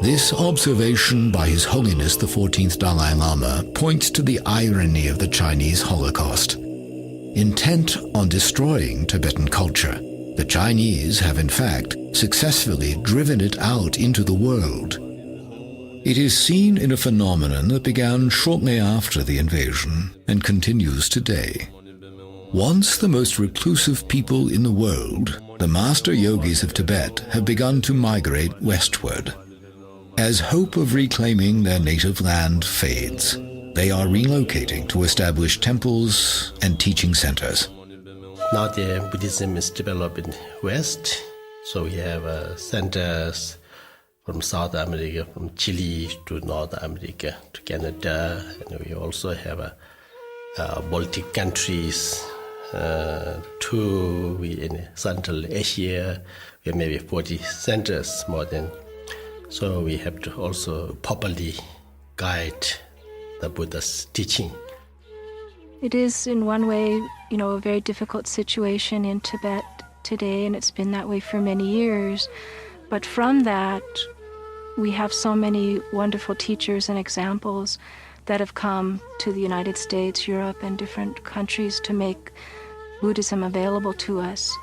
This observation by His Holiness the 14th Dalai Lama points to the irony of the Chinese Holocaust. Intent on destroying Tibetan culture, the Chinese have in fact successfully driven it out into the world. It is seen in a phenomenon that began shortly after the invasion and continues today. Once the most reclusive people in the world, the master yogis of Tibet have begun to migrate westward. As hope of reclaiming their native land fades, they are relocating to establish temples and teaching centers. Now the Buddhism is developed in West, so we have centers from South America, from Chile to North America to Canada, and we also have Baltic countries, in Central Asia, we have maybe 40 centers more than. So we have to also properly guide the Buddha's teaching. It is in one way, a very difficult situation in Tibet today, and it's been that way for many years. But from that, we have so many wonderful teachers and examples that have come to the United States, Europe, and different countries to make Buddhism available to us.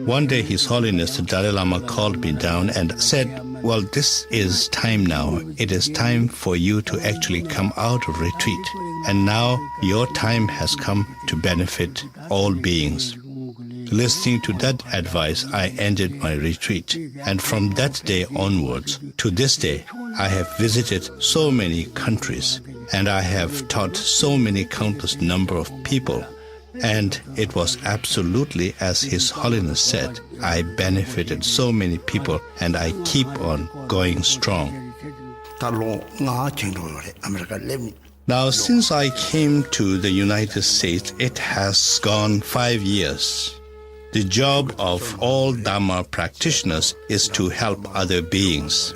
One day His Holiness the Dalai Lama called me down and said, well, this is time now. It is time for you to actually come out of retreat. And now your time has come to benefit all beings. Listening to that advice, I ended my retreat. And from that day onwards, to this day, I have visited so many countries and I have taught so many countless number of people. And it was absolutely as His Holiness said. I benefited so many people and I keep on going strong. Now, since I came to the United States, it has gone 5 years. The job of all Dharma practitioners is to help other beings.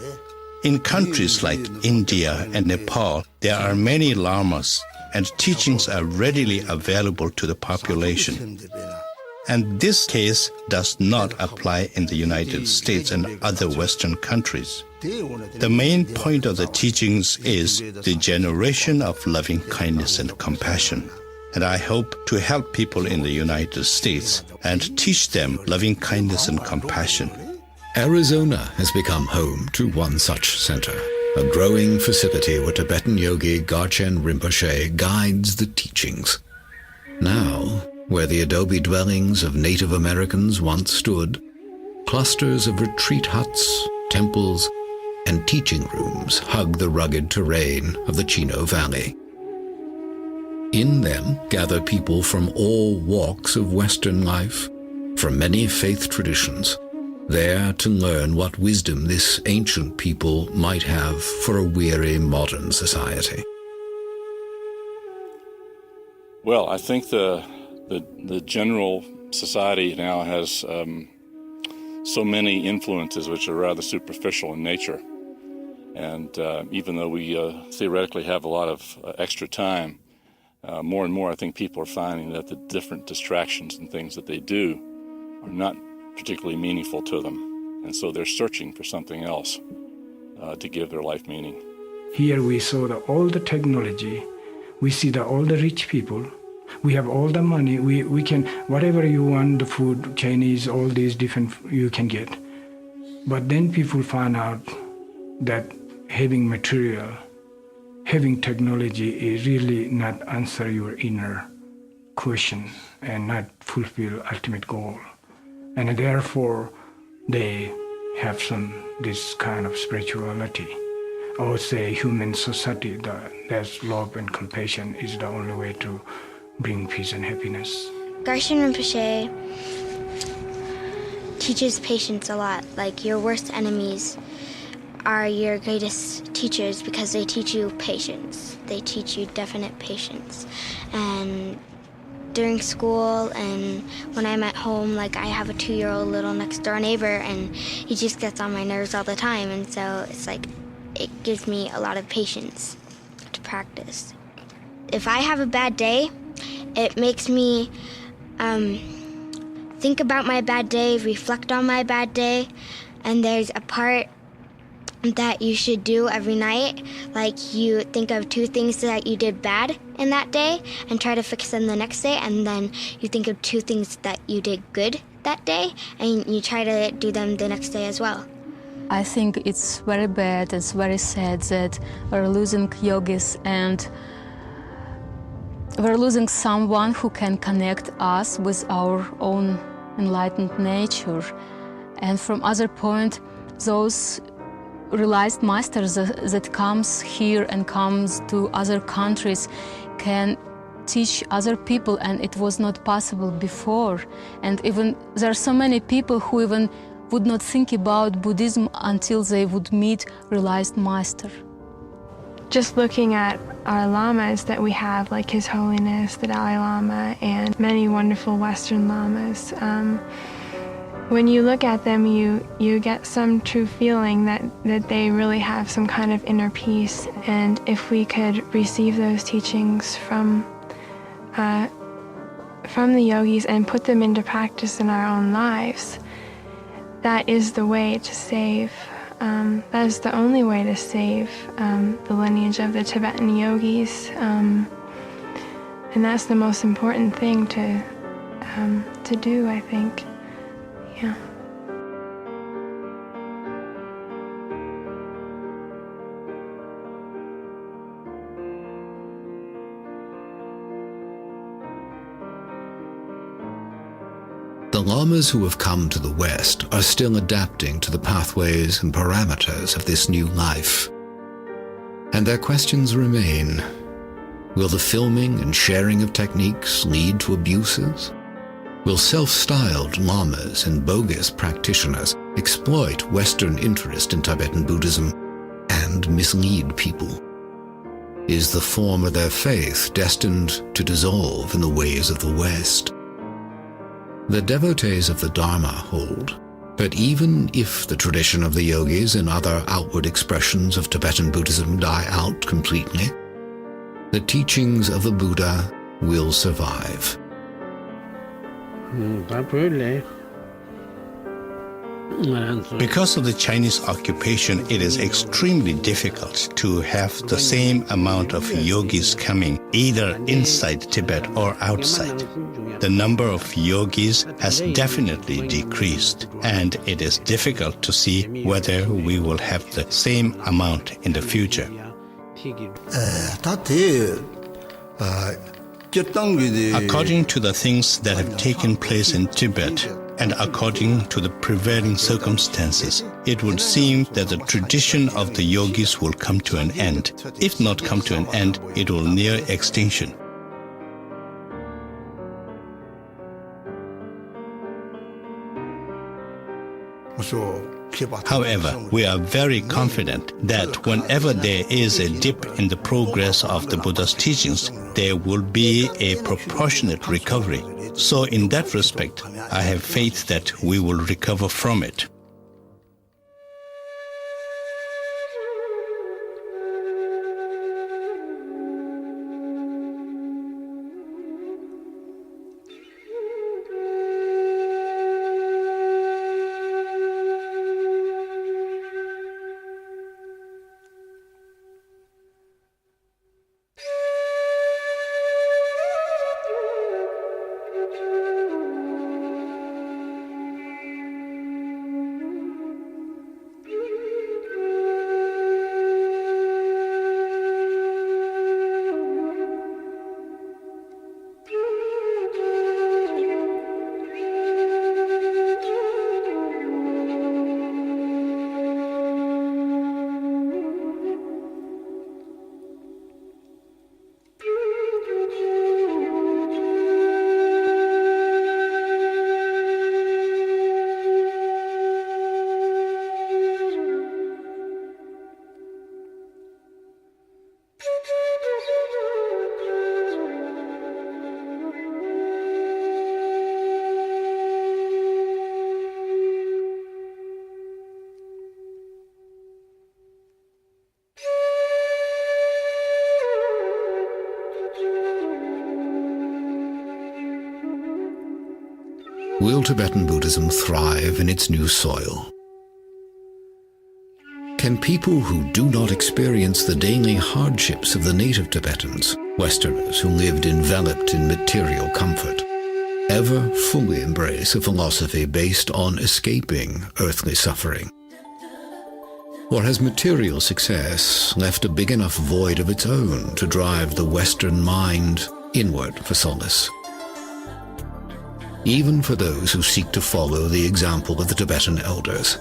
In countries like India and Nepal, there are many lamas and teachings are readily available to the population. And this case does not apply in the United States and other Western countries. The main point of the teachings is the generation of loving kindness and compassion. And I hope to help people in the United States and teach them loving kindness and compassion. Arizona has become home to one such center, a growing facility where Tibetan yogi Garchen Rinpoche guides the teachings. Now, where the adobe dwellings of Native Americans once stood, clusters of retreat huts, temples and teaching rooms hug the rugged terrain of the Chino Valley. In them gather people from all walks of Western life, from many faith traditions, there to learn what wisdom this ancient people might have for a weary modern society. Well, I think the general society now has so many influences which are rather superficial in nature. And even though we theoretically have a lot of extra time, more and more I think people are finding that the different distractions and things that they do are not particularly meaningful to them. And so they're searching for something else to give their life meaning. Here we saw all the technology, we see all the rich people, we have all the money, we can, whatever you want, the food, Chinese, all these different, you can get. But then people find out that having material, having technology is really not answer your inner question and not fulfill ultimate goal. And therefore, they have this kind of spirituality, or say human society, there's love and compassion is the only way to bring peace and happiness. Garshin Rinpoche teaches patience a lot. Like, your worst enemies are your greatest teachers because they teach you patience. They teach you definite patience. And during school and when I'm at home, like, I have a 2-year-old little next door neighbor and he just gets on my nerves all the time, and so it's like it gives me a lot of patience to practice. If I have a bad day, it makes me think about my bad day, reflect on my bad day, and there's a part that you should do every night. Like, you think of 2 things that you did bad in that day and try to fix them the next day, and then you think of 2 things that you did good that day and you try to do them the next day as well. I think it's very bad, it's very sad that we're losing yogis and we're losing someone who can connect us with our own enlightened nature. And from other point, those realized masters that comes here and comes to other countries can teach other people, and it was not possible before. And even there are so many people who even would not think about Buddhism until they would meet realized master. Just looking at our lamas that we have, like His Holiness the Dalai Lama and many wonderful Western lamas, when you look at them, you get some true feeling that they really have some kind of inner peace. And if we could receive those teachings from the yogis and put them into practice in our own lives, that is the way to save. That is the only way to save the lineage of the Tibetan yogis. And that's the most important thing to do, I think. Yeah. The lamas who have come to the West are still adapting to the pathways and parameters of this new life. And their questions remain. Will the filming and sharing of techniques lead to abuses? Will self-styled lamas and bogus practitioners exploit Western interest in Tibetan Buddhism and mislead people? Is the form of their faith destined to dissolve in the ways of the West? The devotees of the Dharma hold that even if the tradition of the yogis and other outward expressions of Tibetan Buddhism die out completely, the teachings of the Buddha will survive. Because of the Chinese occupation, it is extremely difficult to have the same amount of yogis coming either inside Tibet or outside. The number of yogis has definitely decreased, and it is difficult to see whether we will have the same amount in the future. According to the things that have taken place in Tibet, and according to the prevailing circumstances, it would seem that the tradition of the yogis will come to an end. If not come to an end, it will near extinction. However, we are very confident that whenever there is a dip in the progress of the Buddha's teachings, there will be a proportionate recovery. So in that respect, I have faith that we will recover from it. Will Tibetan Buddhism thrive in its new soil? Can people who do not experience the daily hardships of the native Tibetans, Westerners who lived enveloped in material comfort, ever fully embrace a philosophy based on escaping earthly suffering? Or has material success left a big enough void of its own to drive the Western mind inward for solace? Even for those who seek to follow the example of the Tibetan elders,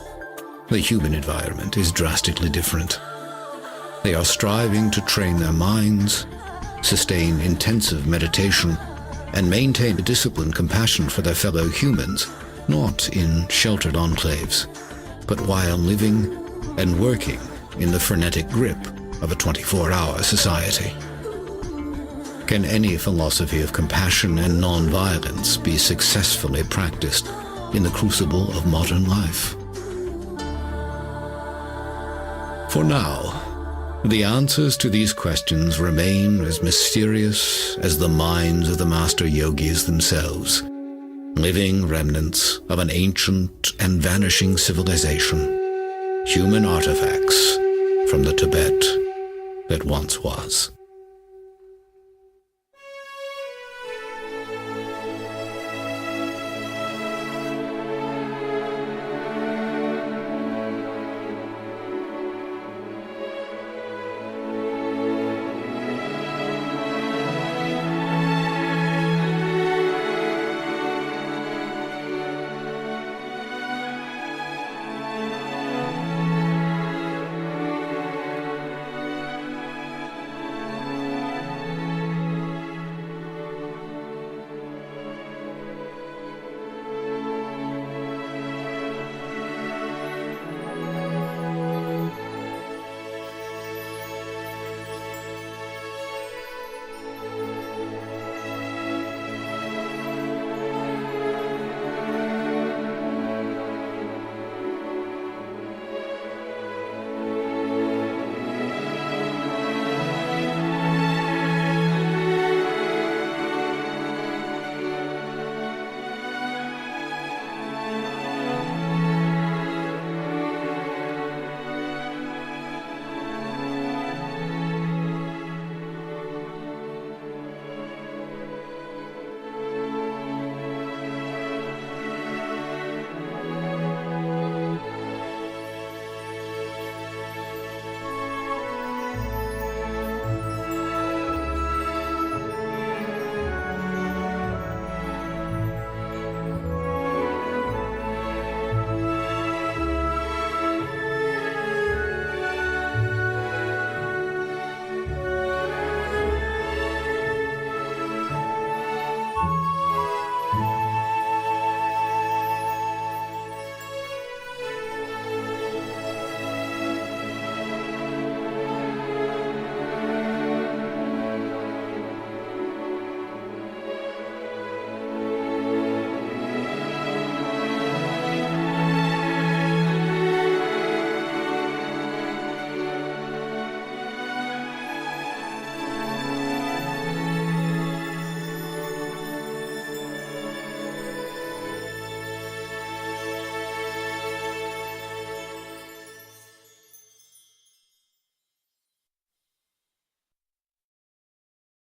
the human environment is drastically different. They are striving to train their minds, sustain intensive meditation, and maintain a disciplined compassion for their fellow humans, not in sheltered enclaves, but while living and working in the frenetic grip of a 24-hour society. Can any philosophy of compassion and non-violence be successfully practiced in the crucible of modern life? For now, the answers to these questions remain as mysterious as the minds of the master yogis themselves, living remnants of an ancient and vanishing civilization, human artifacts from the Tibet that once was.